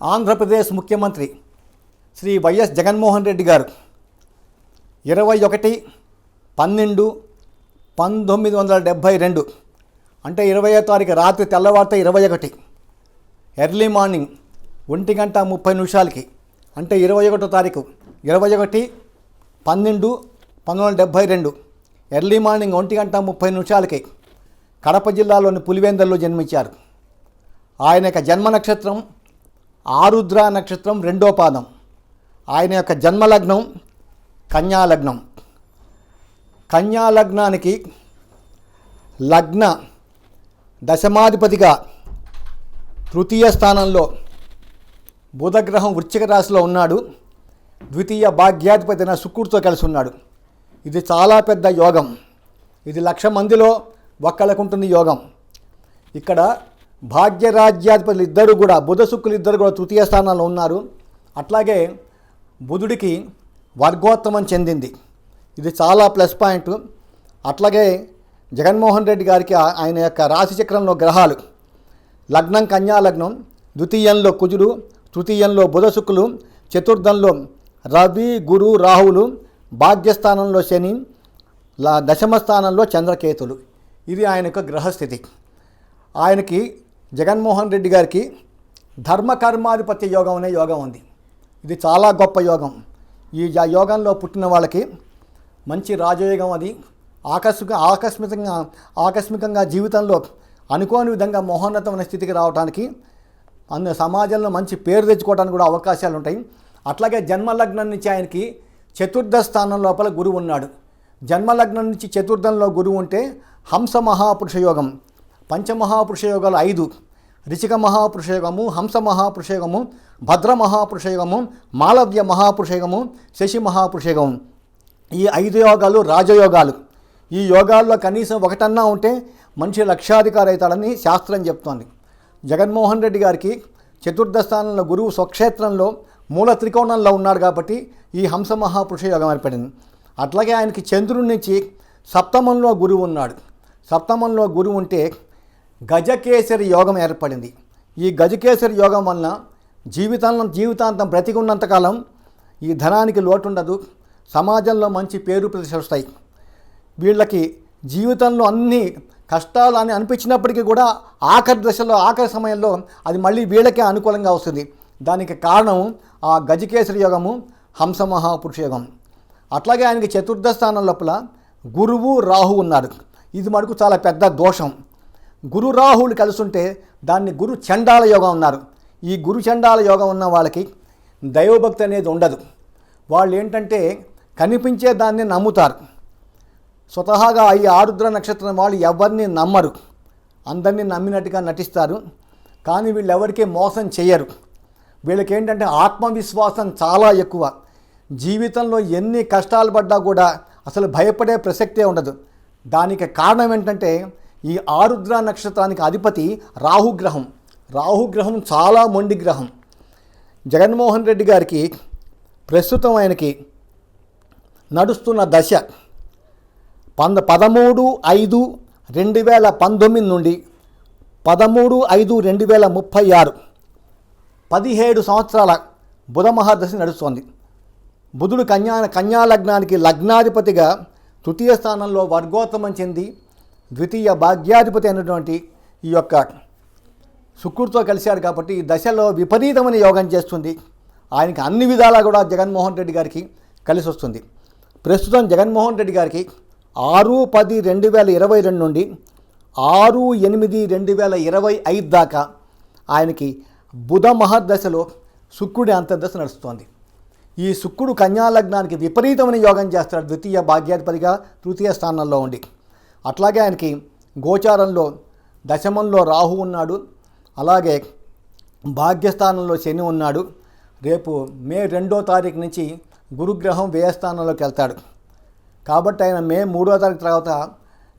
ఆంధ్రప్రదేశ్ ముఖ్యమంత్రి శ్రీ వైఎస్ జగన్మోహన్ రెడ్డి గారు 21/12/1972 అంటే 20వ తారీఖు రాత్రి తెల్లవారితే 21 ఎర్లీ మార్నింగ్ 1:30 అంటే 21వ తారీఖు 21/12/1972 ఎర్లీ మార్నింగ్ 1:30 కడప జిల్లాలోని పులివెందులలో జన్మించారు. ఆయన యొక్క జన్మ నక్షత్రం ఆరుద్ర నక్షత్రం 2వ పాదం. ఆయన యొక్క జన్మలగ్నం కన్యాలగ్నం. కన్యాలగ్నానికి లగ్న దశమాధిపతిగా తృతీయ స్థానంలో బుధగ్రహం వృశ్చిక రాశిలో ఉన్నాడు. ద్వితీయ భాగ్యాధిపతి అయిన శుక్రుడితో కలిసి ఉన్నాడు. ఇది చాలా పెద్ద యోగం. ఇది 1,00,000 మందిలో ఒక్కళ్ళకు ఉంటుంది యోగం. ఇక్కడ భాగ్యరాజ్యాధిపతులు ఇద్దరు కూడా బుధ శుక్రులు ఇద్దరు కూడా తృతీయ స్థానంలో ఉన్నారు. అట్లాగే బుధుడికి వర్గోత్తమం చెందింది. ఇది చాలా ప్లస్ పాయింట్. అట్లాగే జగన్మోహన్ రెడ్డి గారికి ఆయన యొక్క రాశి చక్రంలో గ్రహాలు లగ్నం కన్యాలగ్నం, ద్వితీయంలో కుజుడు, తృతీయంలో బుధ శుక్రులు, చతుర్థంలో రవి గురు రాహువులు, భాగ్యస్థానంలో శని, దశమ స్థానంలో చంద్రకేతులు. ఇది ఆయన యొక్క గ్రహస్థితి. ఆయనకి జగన్మోహన్ రెడ్డి గారికి ధర్మకర్మాధిపత్య యోగం అనే యోగం ఉంది. ఇది చాలా గొప్ప యోగం. ఈ యోగంలో పుట్టిన వాళ్ళకి మంచి రాజయోగం. అది ఆకస్మికంగా జీవితంలో అనుకోని విధంగా మహోన్నతమైన స్థితికి రావడానికి, సమాజంలో మంచి పేరు తెచ్చుకోవడానికి కూడా అవకాశాలు ఉంటాయి. అట్లాగే జన్మలగ్నం నుంచి ఆయనకి చతుర్థ స్థానం లోపల గురువు ఉన్నాడు. జన్మలగ్నం నుంచి చతుర్థంలో గురువు ఉంటే హంస మహాపురుష యోగం, పంచమహాపురుష యోగాలు 5: రిచిక మహాపురుషయోగము, హంస మహాపురుషయోగము, భద్ర మహాపురుషయోగము, మాలవ్య మహాపురుషయోగము, శశి మహాపురుషయోగం. ఈ 5 యోగాలు రాజయోగాలు. ఈ యోగాల్లో కనీసం ఒకటన్నా ఉంటే మనిషి లక్షాధికారి అవుతాడని శాస్త్రం చెప్తోంది. జగన్మోహన్ రెడ్డి గారికి చతుర్థ స్థానంలో గురువు స్వక్షేత్రంలో మూల త్రికోణంలో ఉన్నాడు కాబట్టి ఈ హంస మహాపురుష యోగం ఏర్పడింది. అట్లాగే ఆయనకి చంద్రుడి నుంచి సప్తమంలో గురువు ఉన్నాడు. సప్తమంలో గురువు ఉంటే గజకేసరి యోగం ఏర్పడింది. ఈ గజకేసరి యోగం వలన జీవితాంతం బ్రతికి ఉన్నంతకాలం ఈ ధనానికి లోటు ఉండదు. సమాజంలో మంచి పేరు ప్రతిష్టలు వస్తాయి. వీళ్ళకి జీవితంలో అన్ని కష్టాలు అని అనిపించినప్పటికీ కూడా ఆఖరి సమయంలో అది మళ్ళీ వీళ్ళకే అనుకూలంగా వస్తుంది. దానికి కారణం ఆ గజకేసరి యోగము, హంస మహాపురుష యోగం. అట్లాగే ఆయనకి చతుర్థ స్థానం లోపల గురువు రాహు ఉన్నారు. ఇది మటుకు చాలా పెద్ద దోషం. గురు రాహువులు కలిసి ఉంటే దాన్ని గురు చండాల యోగం ఉన్నారు. ఈ గురు చండాల యోగం ఉన్న వాళ్ళకి దైవభక్తి అనేది ఉండదు. వాళ్ళు ఏంటంటే కనిపించే దాన్ని నమ్ముతారు. స్వతహాగా ఈ ఆరుద్ర నక్షత్రం వాళ్ళు ఎవరిని నమ్మరు. అందరినీ నమ్మినట్టుగా నటిస్తారు. కానీ వీళ్ళు ఎవరికీ మోసం చేయరు. వీళ్ళకి ఏంటంటే ఆత్మవిశ్వాసం చాలా ఎక్కువ. జీవితంలో ఎన్ని కష్టాలు పడ్డా కూడా అసలు భయపడే ప్రసక్తే ఉండదు. దానికి కారణం ఏంటంటే ఈ ఆరుద్ర నక్షత్రానికి అధిపతి రాహుగ్రహం. రాహుగ్రహం చాలా మొండి గ్రహం. జగన్మోహన్ రెడ్డి గారికి ప్రస్తుతం ఆయనకి నడుస్తున్న దశ 13/5/2019 నుండి 13/5/2036 17 సంవత్సరాల బుధ మహాదశ నడుస్తోంది. బుధుడు కన్యాలగ్నానికి లగ్నాధిపతిగా తృతీయ స్థానంలో వర్గోత్తమం చెంది ద్వితీయ భాగ్యాధిపతి అయినటువంటి ఈ యొక్క శుక్రుడితో కలిశాడు కాబట్టి ఈ దశలో విపరీతమైన యోగం చేస్తుంది. ఆయనకి అన్ని విధాలా కూడా జగన్మోహన్ రెడ్డి గారికి కలిసి వస్తుంది. ప్రస్తుతం జగన్మోహన్ రెడ్డి గారికి 6/10/2022 నుండి 6/8/2025 దాకా ఆయనకి బుధ మహర్దశలో శుక్రుడి అంతర్దశ నడుస్తోంది. ఈ శుక్రుడు కన్యాలగ్నానికి విపరీతమైన యోగం చేస్తాడు ద్వితీయ భాగ్యాధిపతిగా తృతీయ స్థానంలో ఉండి. అట్లాగే ఆయనకి గోచారంలో దశమంలో రాహు ఉన్నాడు. అలాగే భాగ్యస్థానంలో శని ఉన్నాడు. రేపు మే 2వ తారీఖు నుంచి గురుగ్రహం వ్యయస్థానంలోకి వెళ్తాడు. కాబట్టి ఆయన మే 3వ తారీఖు తర్వాత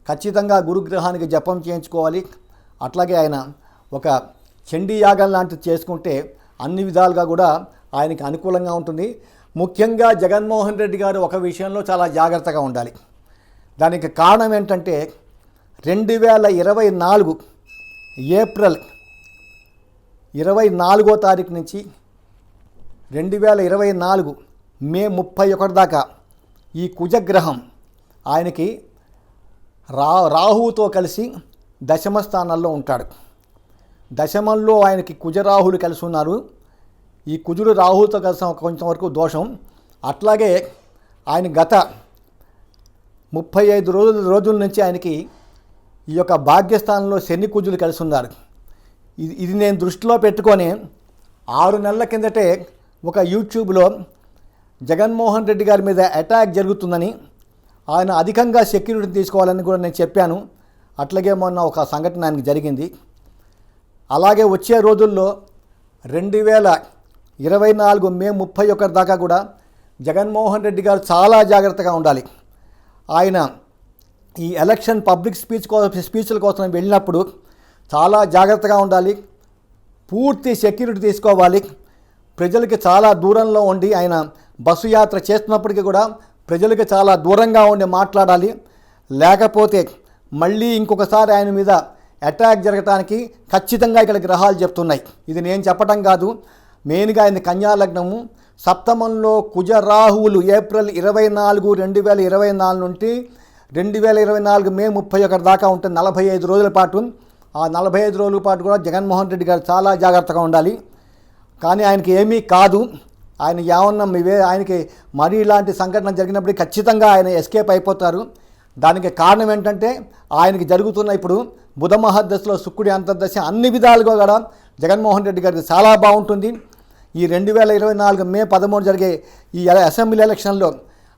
ఖచ్చితంగా గురుగ్రహానికి జపం చేయించుకోవాలి. అట్లాగే ఆయన ఒక చండీ యాగం లాంటిది చేసుకుంటే అన్ని విధాలుగా కూడా ఆయనకి అనుకూలంగా ఉంటుంది. ముఖ్యంగా జగన్మోహన్ రెడ్డి గారు ఒక విషయంలో చాలా జాగ్రత్తగా ఉండాలి. దానికి కారణం ఏంటంటే 2024 ఏప్రిల్ 24వ తారీఖు నుంచి 2024 మే 31 దాకా ఈ కుజగ్రహం ఆయనకి రాహువుతో కలిసి దశమ స్థానాల్లో ఉంటాడు. దశమంలో ఆయనకి కుజరాహులు కలిసి ఉన్నారు. ఈ కుజుడు రాహువుతో కలిసి కొంచెం వరకు దోషం. అట్లాగే ఆయన గత 35 రోజుల నుంచి ఆయనకి ఈ యొక్క భాగ్యస్థానంలో శని కుజులు కలిసి ఉన్నారు. ఇది నేను దృష్టిలో పెట్టుకొని 6 నెలల కిందటే ఒక యూట్యూబ్లో జగన్మోహన్ రెడ్డి గారి మీద అటాక్ జరుగుతుందని, ఆయన అధికంగా సెక్యూరిటీ తీసుకోవాలని కూడా నేను చెప్పాను. అట్లాగే మొన్న ఒక సంఘటన ఆయనకి జరిగింది. అలాగే వచ్చే రోజుల్లో 2024 మే 31 దాకా కూడా జగన్మోహన్ రెడ్డి గారు చాలా జాగ్రత్తగా ఉండాలి. ఆయన ఈ ఎలక్షన్ పబ్లిక్ స్పీచ్ల కోసం వెళ్ళినప్పుడు చాలా జాగ్రత్తగా ఉండాలి. పూర్తి సెక్యూరిటీ తీసుకోవాలి. ప్రజలకి చాలా దూరంలో ఉండి ఆయన బస్సు యాత్ర చేస్తున్నప్పటికీ కూడా ప్రజలకి చాలా దూరంగా ఉండి మాట్లాడాలి. లేకపోతే మళ్ళీ ఇంకొకసారి ఆయన మీద అటాక్ జరగటానికి ఖచ్చితంగా ఇక్కడ గ్రహాలు చెప్తున్నాయి. ఇది నేను చెప్పటం కాదు. మెయిన్గా ఆయన కన్యా లగ్నము, సప్తమంలో కుజరాహువులు ఏప్రిల్ 24, 2024 నుండి 2024 మే 31 దాకా ఉంటుంది. 45 రోజుల పాటు. ఆ 45 రోజుల పాటు కూడా జగన్మోహన్ రెడ్డి గారు చాలా జాగ్రత్తగా ఉండాలి. కానీ ఆయనకి ఏమీ కాదు. ఆయన ఏమన్నా ఆయనకి మరీ ఇలాంటి సంఘటన జరిగినప్పుడు ఖచ్చితంగా ఆయన ఎస్కేప్ అయిపోతారు. దానికి కారణం ఏంటంటే ఆయనకి జరుగుతున్న ఇప్పుడు బుధ మహర్దశలో శుక్రుడి అంతర్దశ అన్ని విధాలుగా కూడా జగన్మోహన్ రెడ్డి గారికి చాలా బాగుంటుంది. ఈ 2024 మే 13 జరిగే ఈ అసెంబ్లీ ఎలక్షన్లో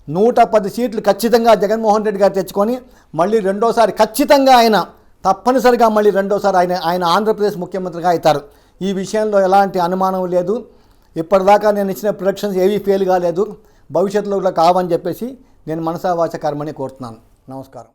110 సీట్లు ఖచ్చితంగా జగన్మోహన్ రెడ్డి గారు తెచ్చుకొని మళ్ళీ రెండోసారి ఖచ్చితంగా ఆయన తప్పనిసరిగా మళ్ళీ రెండోసారి ఆయన ఆంధ్రప్రదేశ్ ముఖ్యమంత్రిగా అవుతారు. ఈ విషయంలో ఎలాంటి అనుమానం లేదు. ఇప్పటిదాకా నేను ఇచ్చిన ప్రొడక్షన్స్ ఏవీ ఫెయిల్ కాలేదు. భవిష్యత్తులో కూడా కావని చెప్పేసి నేను మనసా వాచ కర్మని కోరుతున్నాను. నమస్కారం.